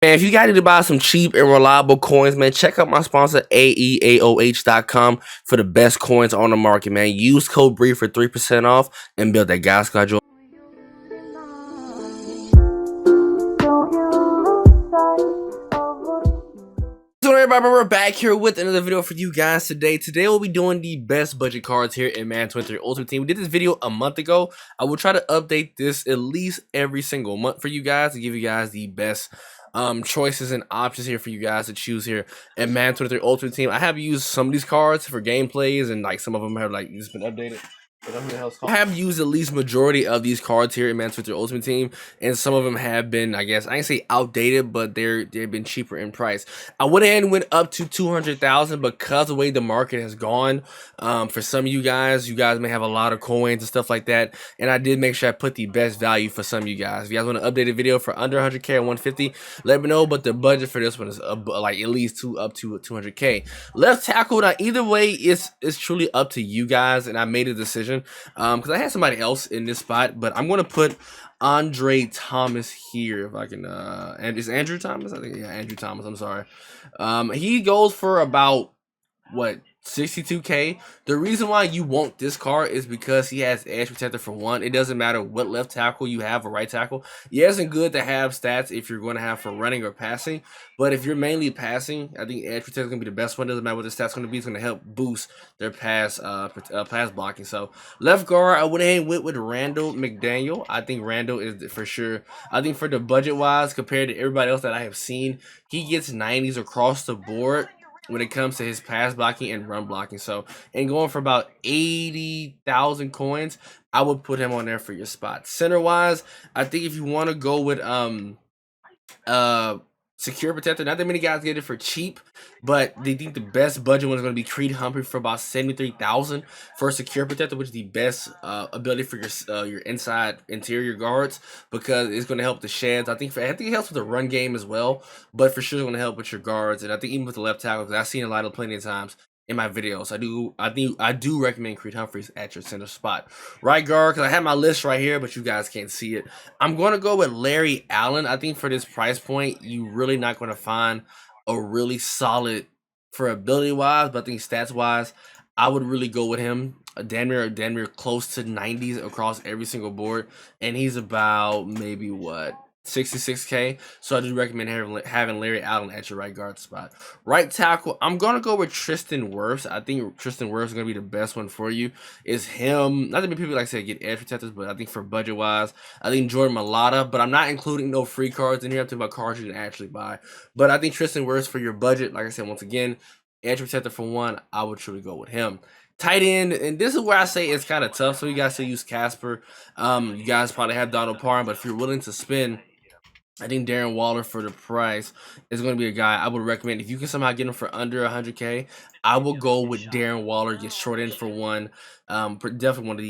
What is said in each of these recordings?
Man, if you got to buy some cheap and reliable coins, man, check out my sponsor, AEAOH.com, for the best coins on the market, man. Use code BREEZE for 3% off and build that guy schedule. So everybody, we're back here with another video for you guys today. Today we'll be doing the best budget cards here in Madden 23 Ultimate Team. We did this video a month ago. I will try to update this at least every single month for you guys to give you guys the best choices and options here for you guys to choose here in Madden 23 Ultimate Team. I have used some of these cards for gameplays, and like some of them have like just been updated. I have used at least majority of these cards here in Madden 23 Ultimate Team, and some of them have been, I guess, I ain't say outdated, but they've been cheaper in price. I went ahead and went up to 200,000 because of the way the market has gone. For some of you guys may have a lot of coins and stuff like that, and I did make sure I put the best value for some of you guys. If you guys want an updated video for under 100K or 150, let me know. But the budget for this one is like at least up to 200K. Left tackle, now either way, it's truly up to you guys, and I made a decision because I had somebody else in this spot, but I'm gonna put Andre Thomas here if I can. And is Andrew Thomas? I think, yeah, Andrew Thomas. I'm sorry. He goes for about what, 62K. The reason why you want this card is because he has edge protector for one. It doesn't matter what left tackle you have or right tackle. Yeah, it's good to have stats if you're going to have for running or passing, but if you're mainly passing, I think edge protector is going to be the best one. Doesn't matter what the stats going to be. It's going to help boost their pass blocking. So left guard, I went ahead and went with Randall McDaniel. I think Randall is for sure. I think for the budget wise, compared to everybody else that I have seen, he gets 90s across the board when it comes to his pass blocking and run blocking. So, and going for about 80,000 coins, I would put him on there for your spot. Center wise, I think if you want to go with secure protector, not that many guys get it for cheap, but they think the best budget one is going to be Creed Humphrey for about 73,000 for a secure protector, which is the best ability for your interior guards, because it's going to help the sheds. I think it helps with the run game as well, but for sure it's going to help with your guards, and I think even with the left tackle, because I've seen a lot of plenty of times in my videos. I do recommend Creed Humphreys at your center spot. Right guard, because I have my list right here, but you guys can't see it. I'm going to go with Larry Allen. I think for this price point, you're really not going to find a really solid for ability wise, but I think stats wise, I would really go with him. Damn near close to 90s across every single board, and he's about maybe what, 66K. So I do recommend having Larry Allen at your right guard spot. Right tackle, I'm gonna go with Tristan Wirfs. I think Tristan Wirfs is gonna be the best one for you. Is him? Not that many people like to say get edge protectors, but I think for budget wise, I think Jordan Mailata. But I'm not including no free cards in here. I'm talking about cards you can actually buy. But I think Tristan Wirfs for your budget, like I said once again, edge protector for one, I would truly go with him. Tight end, and this is where I say it's kind of tough. So you guys still use Casper. You guys probably have Donald Parham, but if you're willing to spend, I think Darren Waller for the price is going to be a guy I would recommend. If you can somehow get him for under 100K, I will go with Darren Waller. Get short end for one. Definitely one of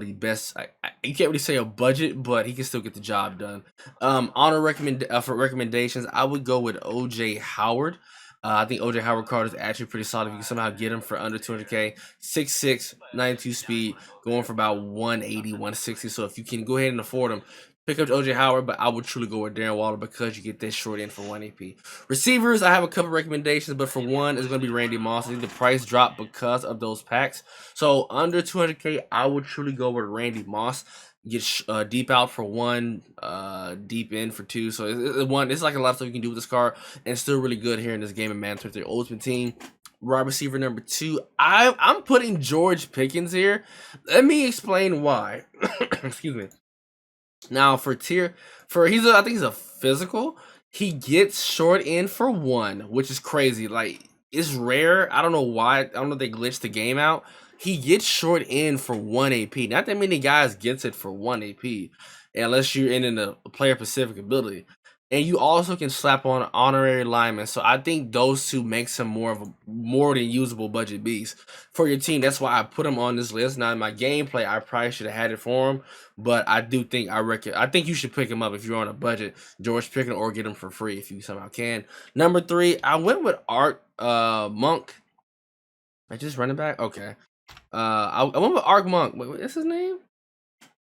the best. You can't really say a budget, but he can still get the job done. For recommendations, I would go with OJ Howard. I think OJ Howard card is actually pretty solid. If you can somehow get him for under 200K, 6'6", 92 speed, going for about 180, 160. So if you can go ahead and afford him, pick up OJ Howard, but I would truly go with Darren Waller because you get this short end for 1 AP. Receivers, I have a couple recommendations, but for one, it's going to be Randy Moss. I think the price dropped because of those packs. So under 200K, I would truly go with Randy Moss. Get deep out for one, deep in for two. So it's like a lot of stuff you can do with this card, and it's still really good here in this game of Madden 23 Ultimate Team. Wide receiver number 2, I'm putting George Pickens here. Let me explain why. Excuse me. Now I think he's a physical. He gets short end for one, which is crazy. Like, it's rare. I don't know why. I don't know if they glitched the game out. He gets short end for 1 AP. Not that many guys gets it for 1 AP, unless you're in a player specific ability. And you also can slap on honorary lineman. So I think those two makes him more than usable budget beast for your team. That's why I put him on this list. Now in my gameplay, I probably should have had it for him, but I think you should pick him up if you're on a budget. George Pickens, or get him for free if you somehow can. Number 3, I went with Art Monk. I just running back. Okay. I went with Art Monk. What's his name?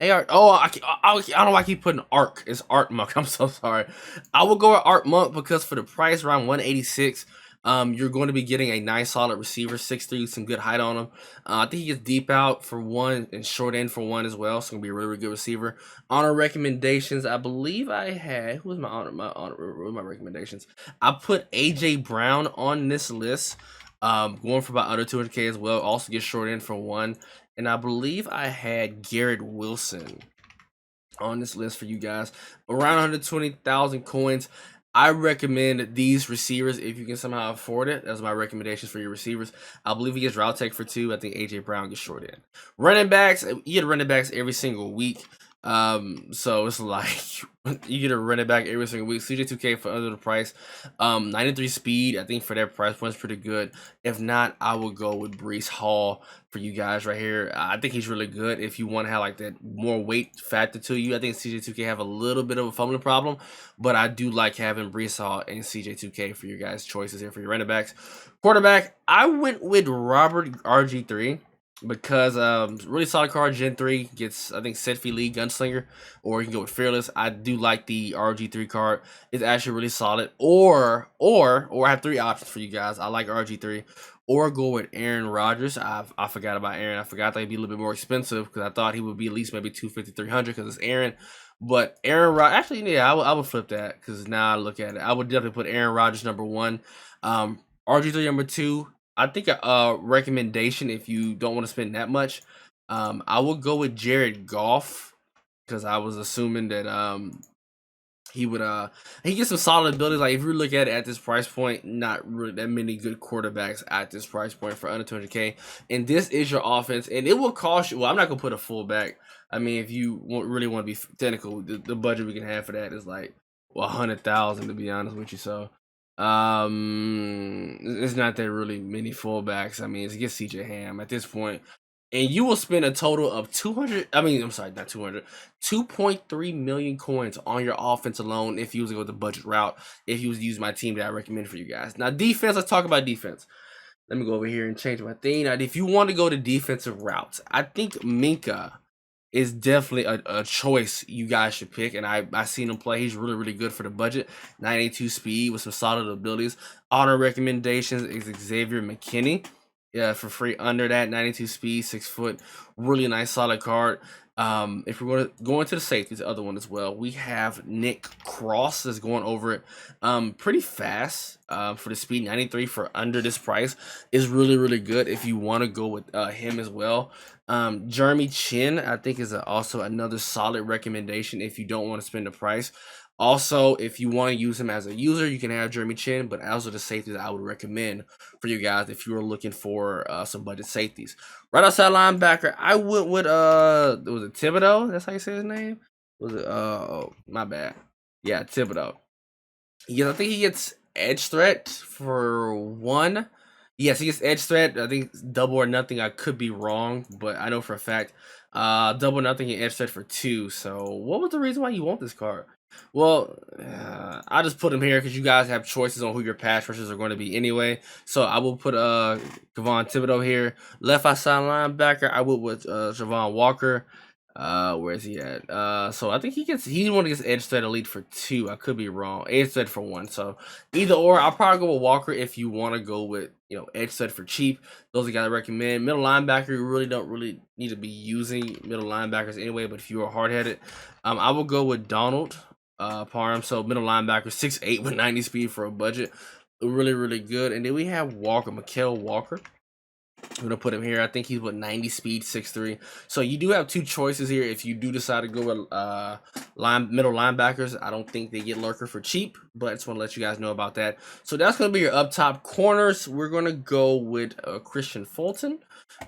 AR. Oh, I don't know why I keep putting Arc. It's Art Monk. I'm so sorry. I will go with Art Monk because for the price around 186, you're going to be getting a nice solid receiver, 6'3", some good height on him. I think he gets deep out for one and short end for one as well. So gonna be a really, really good receiver. Honor recommendations. I believe I had who was my honor? What were my recommendations? I put AJ Brown on this list. Going for about under 200K as well. Also get short end for one. And I believe I had Garrett Wilson on this list for you guys. Around 120,000 coins. I recommend these receivers if you can somehow afford it. That's my recommendations for your receivers. I believe he gets route tech for two. I think AJ Brown gets short end. Running backs, you get running backs every single week. So it's like you get a running back every single week. CJ2K for under the price. 93 speed. I think for that price point is pretty good. If not, I would go with Breece Hall for you guys right here. I think he's really good if you want to have like that more weight factor to you. I think CJ2K have a little bit of a fumbling problem, but I do like having Breece Hall and CJ2K for your guys' choices here for your running backs. Quarterback, I went with Robert RG3 because really solid card. Gen 3 gets, I think, set fee league gunslinger, or you can go with fearless. I do like the RG3 card. It's actually really solid. Or I have three options for you guys. I like RG3 or go with Aaron Rodgers. I forgot about Aaron. I forgot that he'd be a little bit more expensive because I thought he would be at least maybe 250, 300 because it's Aaron. But Aaron Rodgers, actually, yeah, I would flip that because now I look at it. I would definitely put Aaron Rodgers number one. RG3 number two. I think a recommendation if you don't want to spend that much, I would go with Jared Goff because I was assuming that he would he gets some solid abilities. Like if you look at it at this price point, not really that many good quarterbacks at this price point for under 200K. And this is your offense, and it will cost you. Well, I'm not gonna put a fullback. I mean, if you really want to be technical, the budget we can have for that is like 100,000 to be honest with you. So it's not that really many fullbacks. I mean, it's get CJ Ham at this point. And you will spend a total of 200. I mean, I'm sorry, not 200. 2.3 million coins on your offense alone if you was to go the budget route. If you was to use my team that I recommend for you guys. Now, defense. Let's talk about defense. Let me go over here and change my thing. Now, if you want to go to defensive routes, I think Minka is definitely a choice you guys should pick. And I seen him play. He's really, really good for the budget. 92 speed with some solid abilities. Honor recommendations is Xavier McKinney. Yeah, for free under that 92 speed, 6 foot, really nice solid card. If we're going to go into the safeties, the other one as well, we have Nick Cross that's going over it pretty fast for the speed. 93 for under this price is really, really good if you want to go with him as well. Jeremy Chin, I think, is also another solid recommendation if you don't want to spend the price. Also, if you want to use him as a user, you can have Jeremy Chin, but also the safeties I would recommend for you guys if you were looking for some budget safeties. Right outside linebacker, I went with was it Thibodeau? That's how you say his name? Was it oh my bad. Yeah, Thibodeau. Yeah, I think he gets edge threat for one. Yes, he gets edge threat. I think it's double or nothing. I could be wrong, but I know for a fact. Double nothing and edge threat for two. So what was the reason why you want this card? Well, I just put him here because you guys have choices on who your pass rushers are going to be anyway. So I will put Kevon Thibodeau here. Left outside linebacker, I will with Javon Walker. Where is he at? So I think he's one that gets edge threat elite for two. I could be wrong. Edge threat for one. So either or, I'll probably go with Walker if you want to go with edge threat for cheap. Those are guys I recommend. Middle linebacker, you really don't need to be using middle linebackers anyway. But if you are hard headed, I will go with Donald Parham. So middle linebacker, 6'8" with 90 speed for a budget. Really, really good. And then we have Walker, Mikael Walker. I'm gonna put him here. I think he's with 90 speed, 6'3". So you do have two choices here. If you do decide to go with middle linebackers, I don't think they get lurker for cheap, but I just want to let you guys know about that. So that's gonna be your up top corners. We're gonna go with Christian Fulton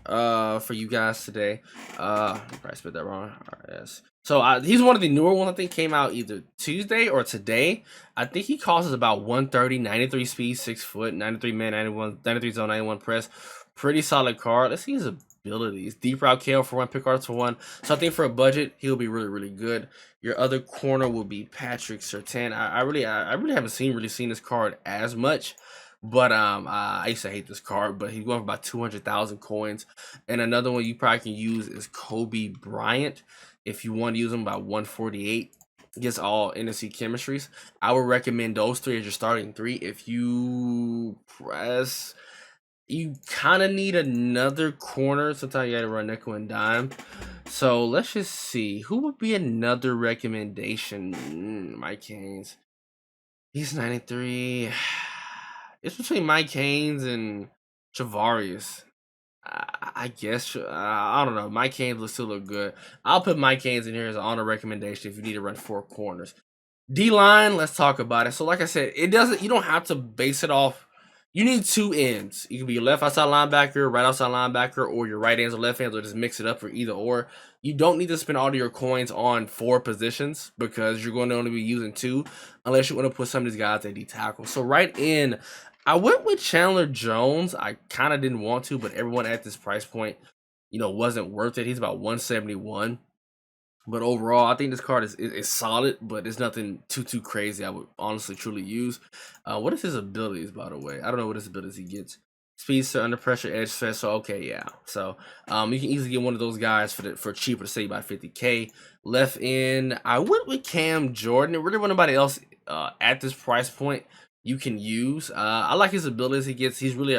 for you guys today. I probably spelled that wrong. Yes. So he's one of the newer ones. I think came out either Tuesday or today. I think he costs about 130, 93 speed, 6 foot, 93 man, 93 zone, 91 press. Pretty solid card. Let's see his abilities. Deep route KO for one, pick arts for one. So I think for a budget, he'll be really, really good. Your other corner will be Patrick Surtain. I really haven't seen this card as much. But I used to hate this card, but he's going for about 200,000 coins. And another one you probably can use is Kobe Bryant. if you want to use them, by 148. Gets all NFC chemistries. I would recommend those 3 as your starting 3. If you press, you kind of need another corner. Sometimes you got to run nickel and dime. So let's just see. Who would be another recommendation? Mike Haynes. He's 93. It's between Mike Haynes and Javarius. I guess I don't know. Mike Haynes will still look good. I'll put Mike Haynes in here as an honor recommendation if you need to run 4 corners. D-line, let's talk about it. So like I said, you don't have to base it off. You need 2 ends. You can be a left outside linebacker, right outside linebacker, or your right ends or left hands, or just mix it up for either or. You don't need to spend all of your coins on 4 positions because you're going to only be using 2 unless you want to put some of these guys at D tackle. So right in, I went with Chandler Jones. I kind of didn't want to, but everyone at this price point, wasn't worth it. He's about 171. But overall, I think this card is solid, but it's nothing too crazy. I would honestly truly use. What is his abilities, by the way? I don't know what his abilities he gets. Speedster, under pressure, edge set. So okay, yeah. So you can easily get one of those guys for cheaper, say by 50K. Left end, I went with Cam Jordan. There really wasn't nobody else at this price point you can use. I like his abilities he gets. He's really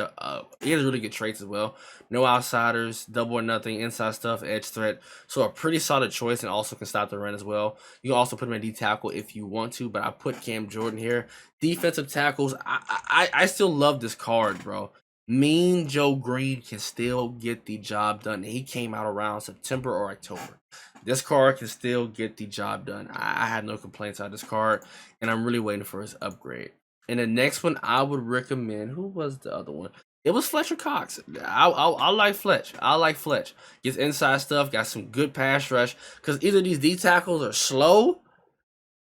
he has really good traits as well. No outsiders, double or nothing, inside stuff, edge threat. So a pretty solid choice, and also can stop the run as well. You can also put him in D tackle if you want to, but I put Cam Jordan here. Defensive tackles, I still love this card, bro. Mean Joe Green can still get the job done. He came out around September or October. This card can still get the job done. I had no complaints on this card, and I'm really waiting for his upgrade. And the next one I would recommend, who was the other one? It was Fletcher Cox. I like Fletch. I like Fletch. Gets inside stuff, got some good pass rush. Because either these D tackles are slow,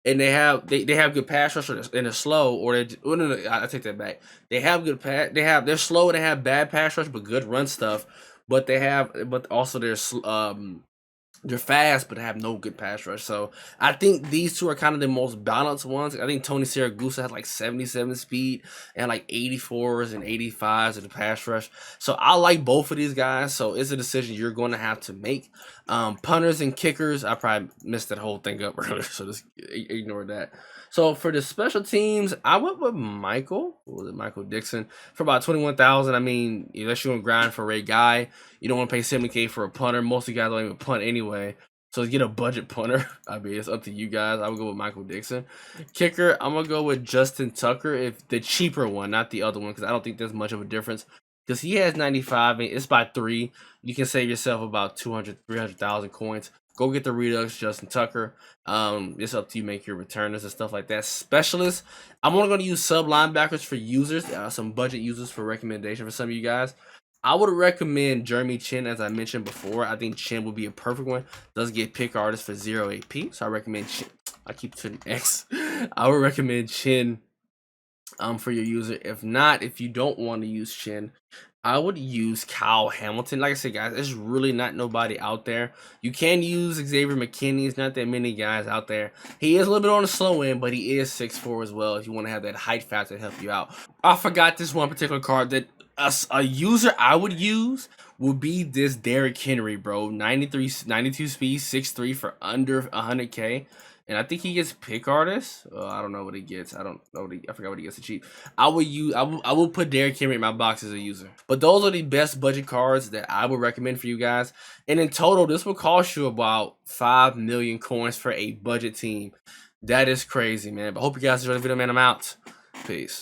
and they have good pass rush, and they're slow, or I take that back. They have good pass. They're slow and they have bad pass rush, but good run stuff. But also they're fast, but have no good pass rush. So I think these 2 are kind of the most balanced ones. I think Tony Siragusa has like 77 speed and like 84s and 85s of the pass rush. So I like both of these guys. So it's a decision you're going to have to make. Punters and kickers, I probably messed that whole thing up earlier, so just ignore that. So for the special teams, I went with Michael Dixon for about 21,000. I mean, unless you want to grind for a guy, you don't want to pay 70K for a punter. Most of you guys don't even punt anyway. So get a budget punter. I mean, it's up to you guys. I would go with Michael Dixon. Kicker, I'm gonna go with Justin Tucker, if the cheaper one, not the other one, because I don't think there's much of a difference. Because he has 95, and it's by 3. You can save yourself about 300,000 coins. Go get the Redux, Justin Tucker. It's up to you, make your returners and stuff like that. Specialists, I'm only going to use sub linebackers for users, some budget users for recommendation for some of you guys. I would recommend Jeremy Chin, as I mentioned before. I think Chin would be a perfect one. Does get pick artist for 0 AP, so I recommend Chin. I keep putting X. I would recommend Chin for your user. If not, if you don't want to use Chin, I would use Kyle Hamilton. Like I said, guys, there's really not nobody out there. You can use Xavier McKinney. There's not that many guys out there. He is a little bit on the slow end, but he is 6'4" as well if you want to have that height factor to help you out. I forgot this one particular card that a user I would use would be this Derrick Henry, bro. 92 speed, 6'3" for under 100K. And I think he gets pick artist. I don't know what he gets. I forgot what he gets to cheap. I will put Derrick Henry in my box as a user. But those are the best budget cards that I would recommend for you guys. And in total, this will cost you about 5 million coins for a budget team. That is crazy, man. But hope you guys enjoyed the video, man. I'm out. Peace.